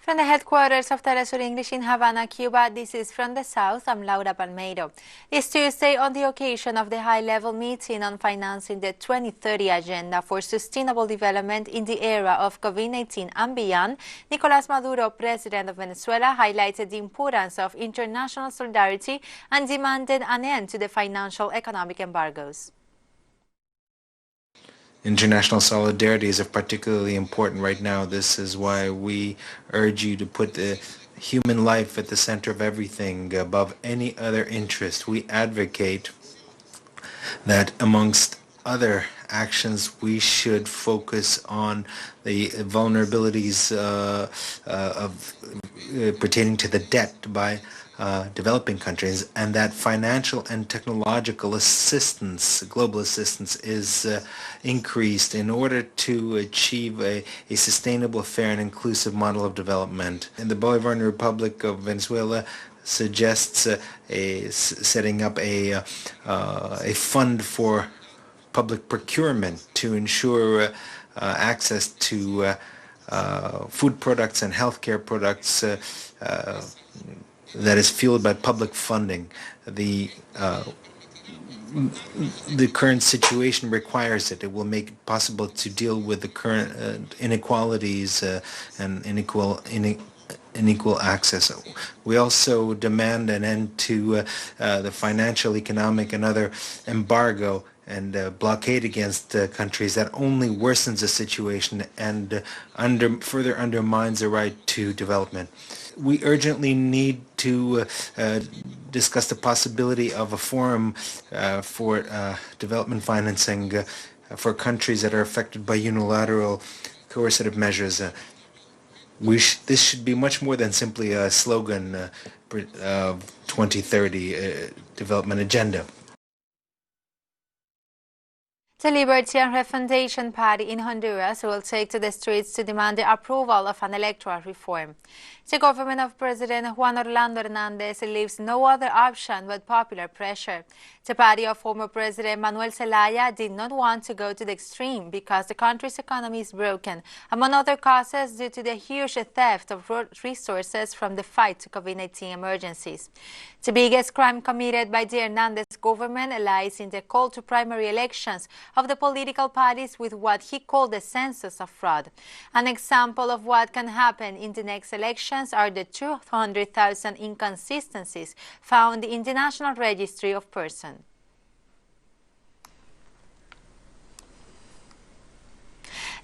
From the headquarters of TeleSUR English in Havana, Cuba, this is From the South. I'm Laura Palmeiro. This Tuesday, on the occasion of the high-level meeting on financing the 2030 Agenda for Sustainable Development in the era of COVID-19 and beyond, Nicolás Maduro, President of Venezuela, highlighted the importance of international solidarity and demanded an end to the financial economic embargoes. International solidarity is particularly important right now. This is why we urge you to put the human life at the center of everything above any other interest. We advocate that amongst other actions, we should focus on the vulnerabilities pertaining to the debt by developing countries, and that financial and technological assistance, global assistance, is increased in order to achieve a sustainable, fair, and inclusive model of development. In the Bolivarian Republic of Venezuela suggests setting up a fund for public procurement to ensure access to food products and healthcare products that is fueled by public funding. The current situation requires it. It will make it possible to deal with the current inequalities and unequal access. We also demand an end to the financial, economic, and other embargo and blockade against countries that only worsens the situation and further undermines the right to development. We urgently need to discuss the possibility of a forum for development financing for countries that are affected by unilateral coercive measures. This should be much more than simply a slogan of 2030 development agenda. The Liberty and Refundation Party in Honduras will take to the streets to demand the approval of an electoral reform. The government of President Juan Orlando Hernández leaves no other option but popular pressure. The party of former President Manuel Zelaya did not want to go to the extreme because the country's economy is broken, among other causes due to the huge theft of resources from the fight to COVID-19 emergencies. The biggest crime committed by the Hernández government lies in the call to primary elections of the political parties with what he called the census of fraud. An example of what can happen in the next elections are the 200,000 inconsistencies found in the National Registry of Persons.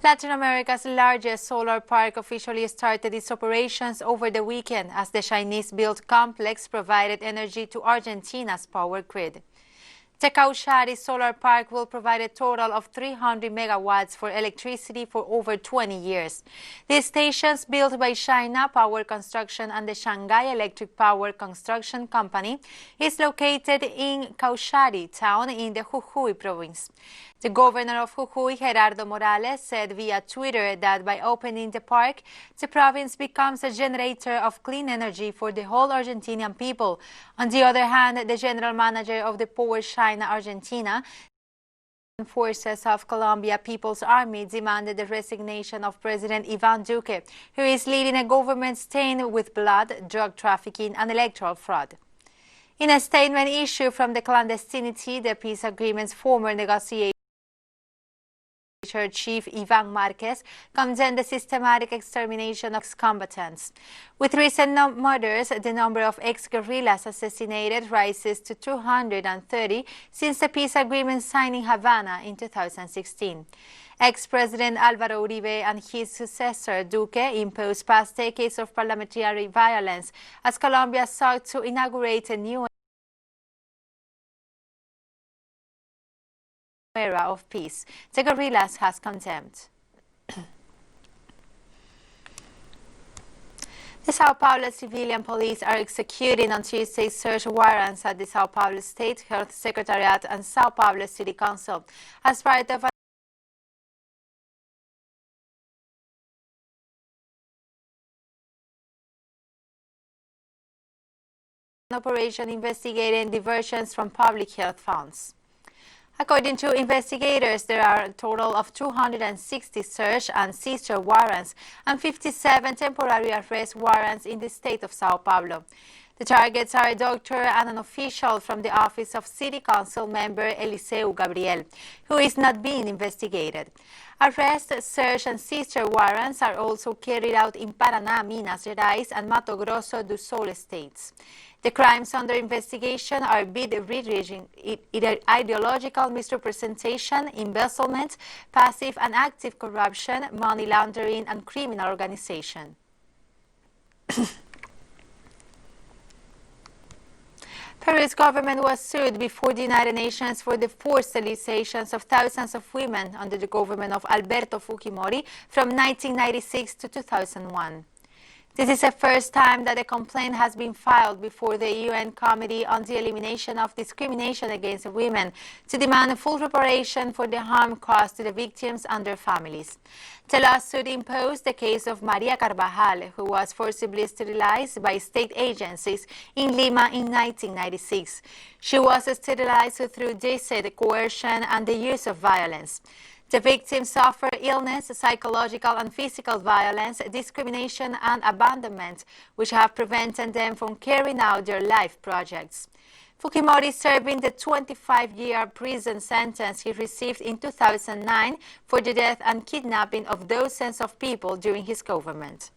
Latin America's largest solar park officially started its operations over the weekend as the Chinese-built complex provided energy to Argentina's power grid. The Cauchari Solar Park will provide a total of 300 megawatts for electricity for over 20 years. These stations, built by China Power Construction and the Shanghai Electric Power Construction Company, is located in Cauchari town in the Jujuy province. The governor of Jujuy, Gerardo Morales, said via Twitter that by opening the park, the province becomes a generator of clean energy for the whole Argentinian people. On the other hand, the general manager of the Power China Argentina, forces of Colombia People's Army, demanded the resignation of President Iván Duque, who is leading a government stained with blood, drug trafficking, and electoral fraud. In a statement issued from the clandestinity, the peace agreement's former negotiator Chief Iván Márquez condemned the systematic extermination of ex-combatants. With recent murders, the number of ex-guerrillas assassinated rises to 230 since the peace agreement signed in Havana in 2016. Ex-President Álvaro Uribe and his successor Duque imposed past decades of parliamentary violence as Colombia sought to inaugurate a new era of peace. The guerrillas has condemned. The Sao Paulo civilian police are executing on Tuesday search warrants at the Sao Paulo State Health Secretariat and Sao Paulo City Council as part of an operation investigating diversions from public health funds. According to investigators, there are a total of 260 search and seizure warrants and 57 temporary arrest warrants in the state of Sao Paulo. The targets are a doctor and an official from the office of City Council member Eliseu Gabriel, who is not being investigated. Arrest, search and seizure warrants are also carried out in Paraná, Minas Gerais and Mato Grosso do Sul states. The crimes under investigation are bid rigging, ideological misrepresentation, embezzlement, passive and active corruption, money laundering and criminal organization. Peru's government was sued before the United Nations for the forced sterilizations of thousands of women under the government of Alberto Fujimori from 1996 to 2001. This is the first time that a complaint has been filed before the UN Committee on the Elimination of Discrimination Against Women to demand full reparation for the harm caused to the victims and their families. TeleSUR imposed the case of Maria Carvajal, who was forcibly sterilized by state agencies in Lima in 1996. She was sterilized through deceit, coercion, and the use of violence. The victims suffer illness, psychological and physical violence, discrimination and abandonment, which have prevented them from carrying out their life projects. Fujimori is serving the 25-year prison sentence he received in 2009 for the death and kidnapping of dozens of people during his government.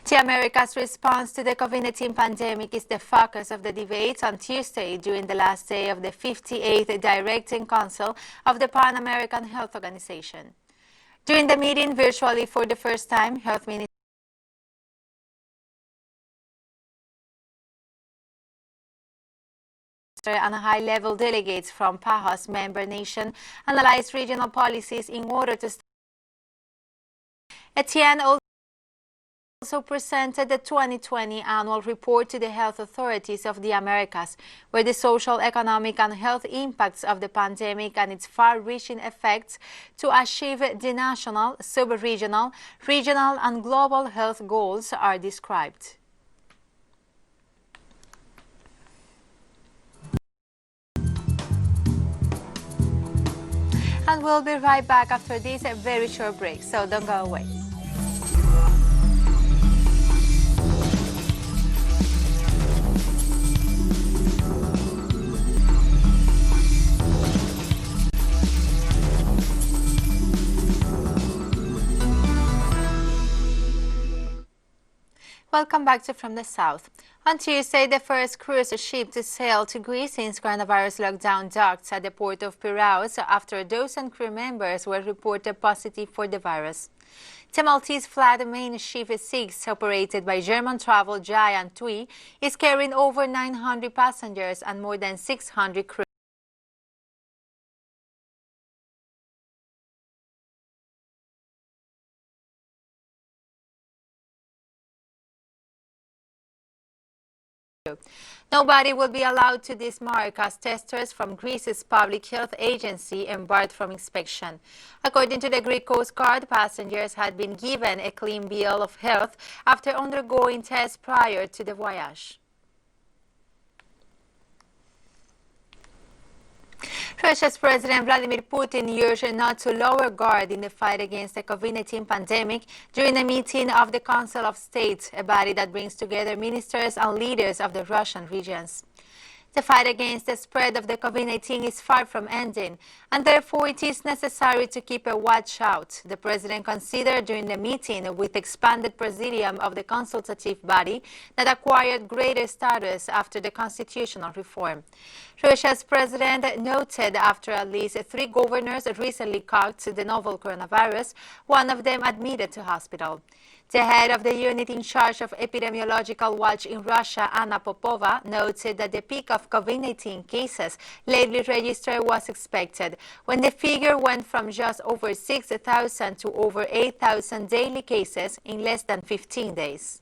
The Americas' response to the COVID-19 pandemic is the focus of the debate on Tuesday during the last day of the 58th Directing Council of the Pan American Health Organization. During the meeting, virtually for the first time, Health Minister and high-level delegates from PAHO's member nation analyzed regional policies in order to Etienne also presented the 2020 annual report to the health authorities of the Americas, where the social, economic and health impacts of the pandemic and its far-reaching effects to achieve the national, sub-regional, regional and global health goals are described. And we'll be right back after this very short break, so don't go away. Welcome back to From the South. On Tuesday, the first cruise ship to sail to Greece since coronavirus lockdown docked at the port of Piraeus after a dozen crew members were reported positive for the virus. The Maltese-flagged main ship 6, operated by German travel giant TUI, is carrying over 900 passengers and more than 600 crew. Nobody will be allowed to disembark as testers from Greece's public health agency embarked from inspection. According to the Greek Coast Guard, passengers had been given a clean bill of health after undergoing tests prior to the voyage. Russia's President Vladimir Putin urged not to lower guard in the fight against the COVID-19 pandemic during a meeting of the Council of State, a body that brings together ministers and leaders of the Russian regions. The fight against the spread of the COVID-19 is far from ending, and therefore it is necessary to keep a watch out, the President considered during the meeting with the expanded presidium of the consultative body that acquired greater status after the constitutional reform. Russia's president noted after at least 3 governors recently caught the novel coronavirus, one of them admitted to hospital. The head of the unit in charge of epidemiological watch in Russia, Anna Popova, noted that the peak of COVID-19 cases lately registered was expected, when the figure went from just over 6,000 to over 8,000 daily cases in less than 15 days.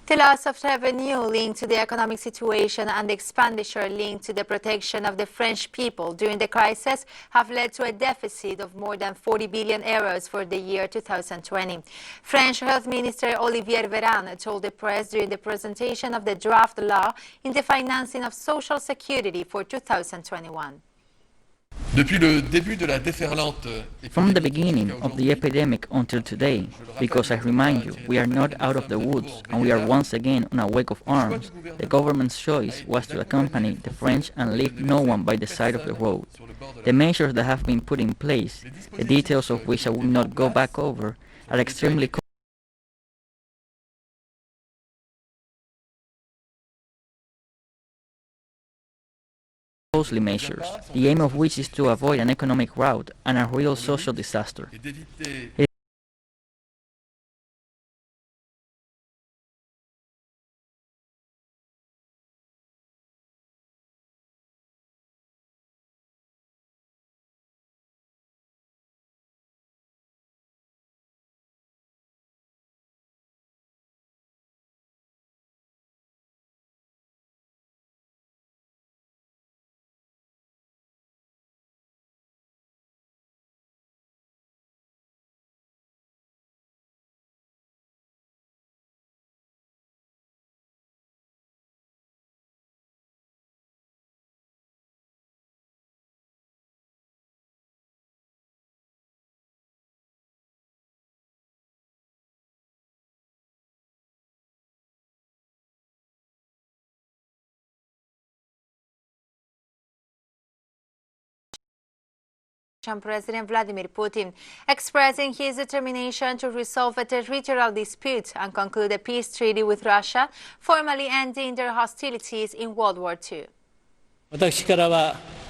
The loss of revenue linked to the economic situation and the expenditure linked to the protection of the French people during the crisis have led to a deficit of more than 40 billion euros for the year 2020. French Health Minister Olivier Véran told the press during the presentation of the draft law in the financing of Social Security for 2021. From the beginning of the epidemic until today, because I remind you, we are not out of the woods and we are once again on a wake of arms, the government's choice was to accompany the French and leave no one by the side of the road. The measures that have been put in place, the details of which I will not go back over, are extremely costly measures, the aim of which is to avoid an economic rout and a real social disaster. President Vladimir Putin, expressing his determination to resolve a territorial dispute and conclude a peace treaty with Russia, formally ending their hostilities in World War II.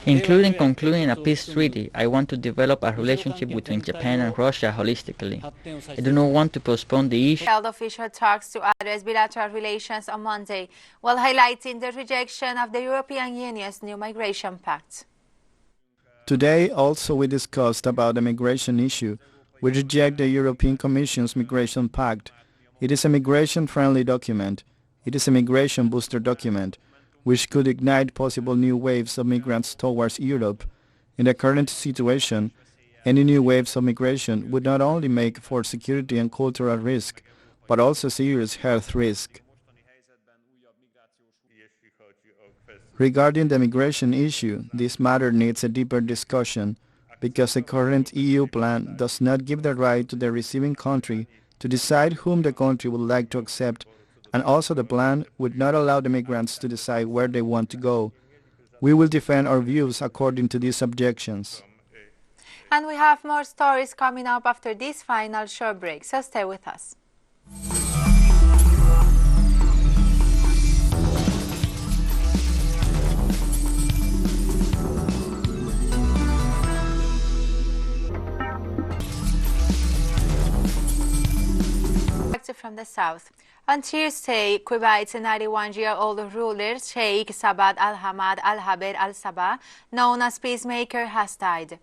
Including concluding a peace treaty, I want to develop a relationship between Japan and Russia holistically. I do not want to postpone the issue. Held official talks to address bilateral relations on Monday, while highlighting the rejection of the European Union's new migration pact. Today, also, we discussed about the migration issue. We reject the European Commission's migration pact. It is a migration-friendly document. It is a migration booster document, which could ignite possible new waves of migrants towards Europe. In the current situation, any new waves of migration would not only make for security and cultural risk, but also serious health risk. Regarding the migration issue, this matter needs a deeper discussion because the current EU plan does not give the right to the receiving country to decide whom the country would like to accept, and also the plan would not allow the migrants to decide where they want to go. We will defend our views according to these objections. And we have more stories coming up after this final short break, so stay with us. From the south. On Tuesday, Kuwait's 91-year-old ruler, Sheikh Sabah al-Hamad al-Haber al-Sabah, known as Peacemaker, has died.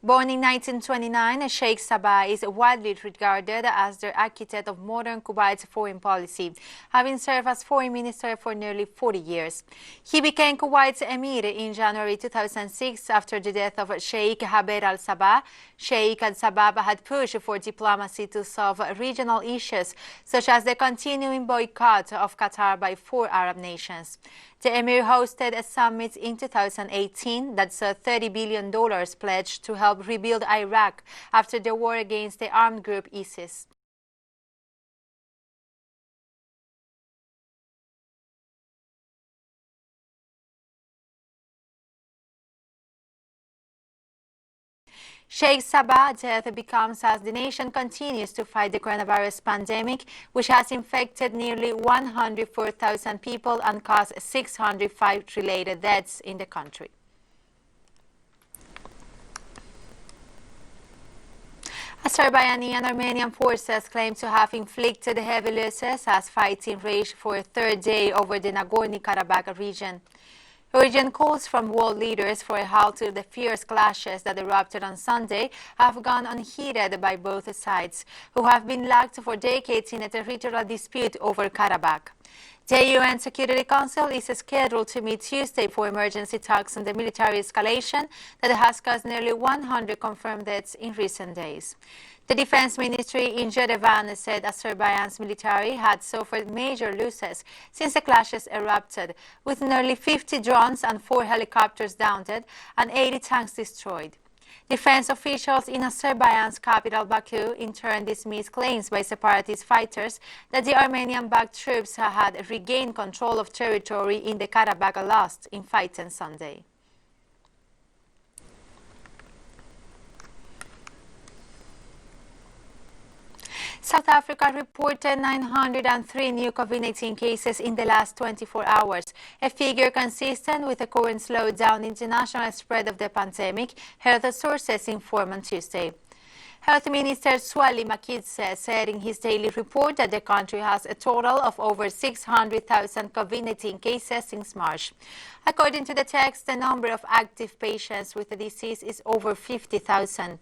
Born in 1929, Sheikh Sabah is widely regarded as the architect of modern Kuwait's foreign policy, having served as foreign minister for nearly 40 years. He became Kuwait's emir in January 2006 after the death of Sheikh Haber al-Sabah. Sheikh al-Sabah had pushed for diplomacy to solve regional issues, such as the continuing boycott of Qatar by 4 Arab nations. The emir hosted a summit in 2018 that saw $30 billion pledged to help rebuild Iraq after the war against the armed group ISIS. Sheikh Sabah's death becomes as the nation continues to fight the coronavirus pandemic, which has infected nearly 104,000 people and caused 605 related deaths in the country. Azerbaijani and Armenian forces claim to have inflicted heavy losses as fighting raged for a third day over the Nagorny Karabakh region. Urgent calls from world leaders for a halt to the fierce clashes that erupted on Sunday have gone unheeded by both sides, who have been locked for decades in a territorial dispute over Karabakh. The UN Security Council is scheduled to meet Tuesday for emergency talks on the military escalation that has caused nearly 100 confirmed deaths in recent days. The Defense Ministry in Yerevan said Azerbaijan's military had suffered major losses since the clashes erupted, with nearly 50 drones and 4 helicopters downed and 80 tanks destroyed. Defense officials in Azerbaijan's capital Baku in turn dismissed claims by separatist fighters that the Armenian-backed troops had regained control of territory in the Karabakh lost in fights on Sunday. South Africa reported 903 new COVID-19 cases in the last 24 hours, a figure consistent with the current slowdown in international spread of the pandemic, health sources informed on Tuesday. Health Minister Zweli Mkhize said in his daily report that the country has a total of over 600,000 COVID-19 cases since March. According to the text, the number of active patients with the disease is over 50,000.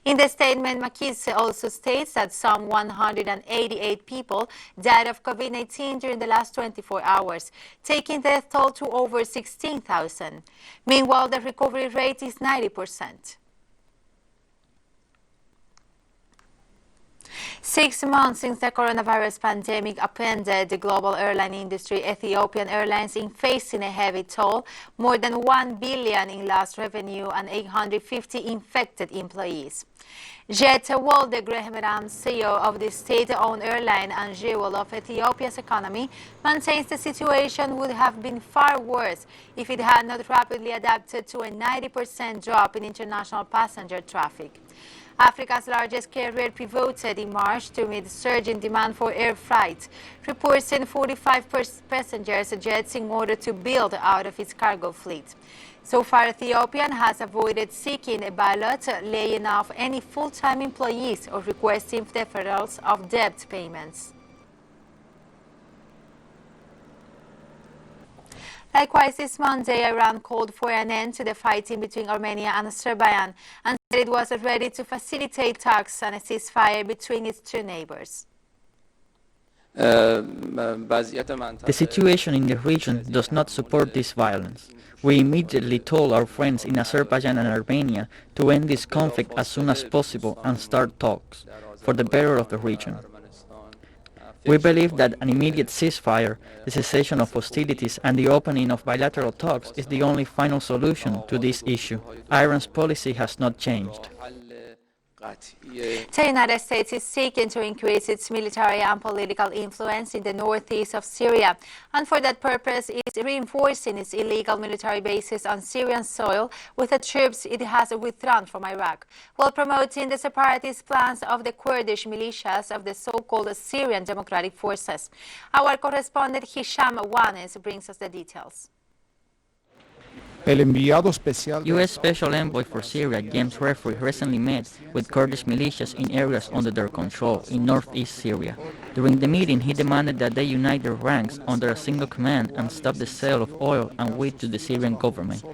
In the statement, Mkhize also states that some 188 people died of COVID-19 during the last 24 hours, taking the toll to over 16,000. Meanwhile, the recovery rate is 90%. 6 months since the coronavirus pandemic upended the global airline industry, Ethiopian Airlines is facing a heavy toll, more than 1 billion in lost revenue and 850 infected employees. Jet Wolde Graham, CEO of the state-owned airline and jewel of Ethiopia's economy, maintains the situation would have been far worse if it had not rapidly adapted to a 90% drop in international passenger traffic. Africa's largest carrier pivoted in March to meet the surge in demand for air flights, reporting 45 passenger jets in order to build out of its cargo fleet. So far, Ethiopia has avoided seeking a bailout, laying off any full-time employees, or requesting deferrals of debt payments. Likewise, this Monday, Iran called for an end to the fighting between Armenia and Azerbaijan and said it was ready to facilitate talks and a ceasefire between its two neighbors. The situation in the region does not support this violence. We immediately told our friends in Azerbaijan and Armenia to end this conflict as soon as possible and start talks for the better of the region. We believe that an immediate ceasefire, the cessation of hostilities and the opening of bilateral talks is the only final solution to this issue. Iran's policy has not changed. The United States is seeking to increase its military and political influence in the northeast of Syria, and for that purpose is reinforcing its illegal military bases on Syrian soil with the troops it has withdrawn from Iraq, while promoting the separatist plans of the Kurdish militias of the so-called Syrian Democratic Forces. Our correspondent Hisham Wanes brings us the details. U.S. Special Envoy for Syria, James Refry, recently met with Kurdish militias in areas under their control in northeast Syria. During the meeting, he demanded that they unite their ranks under a single command and stop the sale of oil and wheat to the Syrian government.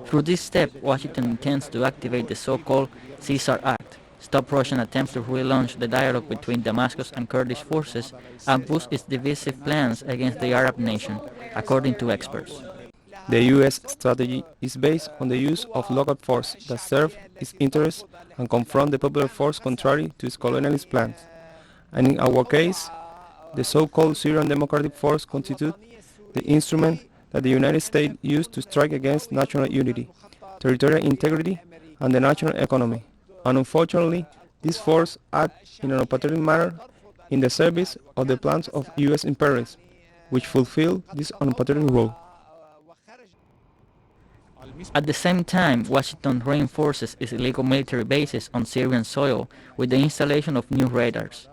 Through this step, Washington intends to activate the so-called TeleSUR Act, stop Russian attempts to relaunch the dialogue between Damascus and Kurdish forces, and boost its divisive plans against the Arab nation, according to experts. The U.S. strategy is based on the use of local force that serve its interests and confront the popular force contrary to its colonialist plans. And in our case, the so-called Syrian Democratic Force constitute the instrument that the United States used to strike against national unity, territorial integrity, and the national economy. And unfortunately, this force acts in an opportune manner in the service of the plans of U.S. imperialists, which fulfill this unopportune role. At the same time, Washington reinforces its illegal military bases on Syrian soil with the installation of new radars,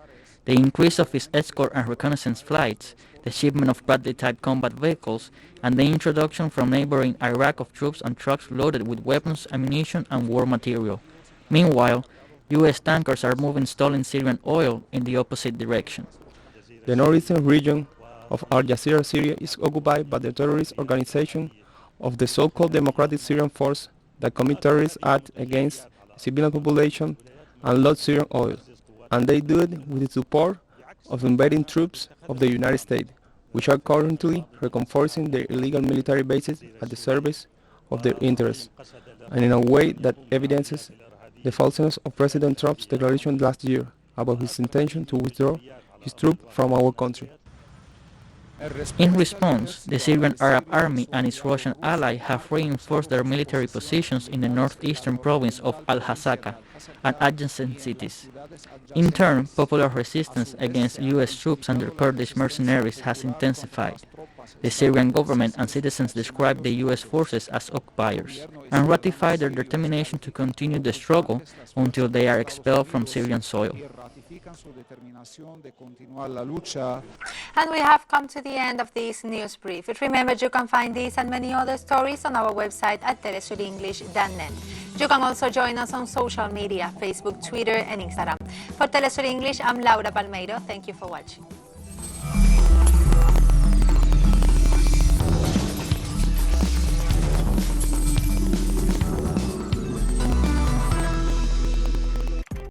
the increase of its escort and reconnaissance flights, the shipment of Bradley-type combat vehicles, and the introduction from neighboring Iraq of troops on trucks loaded with weapons, ammunition, and war material. Meanwhile, U.S. tankers are moving stolen Syrian oil in the opposite direction. The northeastern region of Al Jazeera, Syria is occupied by the terrorist organization of the so-called Democratic Syrian Force that commit terrorist acts against the civilian population and loot Syrian oil, and they do it with the support of invading troops of the United States, which are currently reinforcing their illegal military bases at the service of their interests, and in a way that evidences the falseness of President Trump's declaration last year about his intention to withdraw his troops from our country. In response, the Syrian Arab Army and its Russian ally have reinforced their military positions in the northeastern province of Al-Hasaka and adjacent cities. In turn, popular resistance against U.S. troops and their Kurdish mercenaries has intensified. The Syrian government and citizens describe the U.S. forces as occupiers and ratify their determination to continue the struggle until they are expelled from Syrian soil. And we have come to the end of this news brief. But remember, you can find these and many other stories on our website at telesurenglish.net. You can also join us on social media, Facebook, Twitter, and Instagram. For TeleSUR English, I'm Laura Palmeiro. Thank you for watching.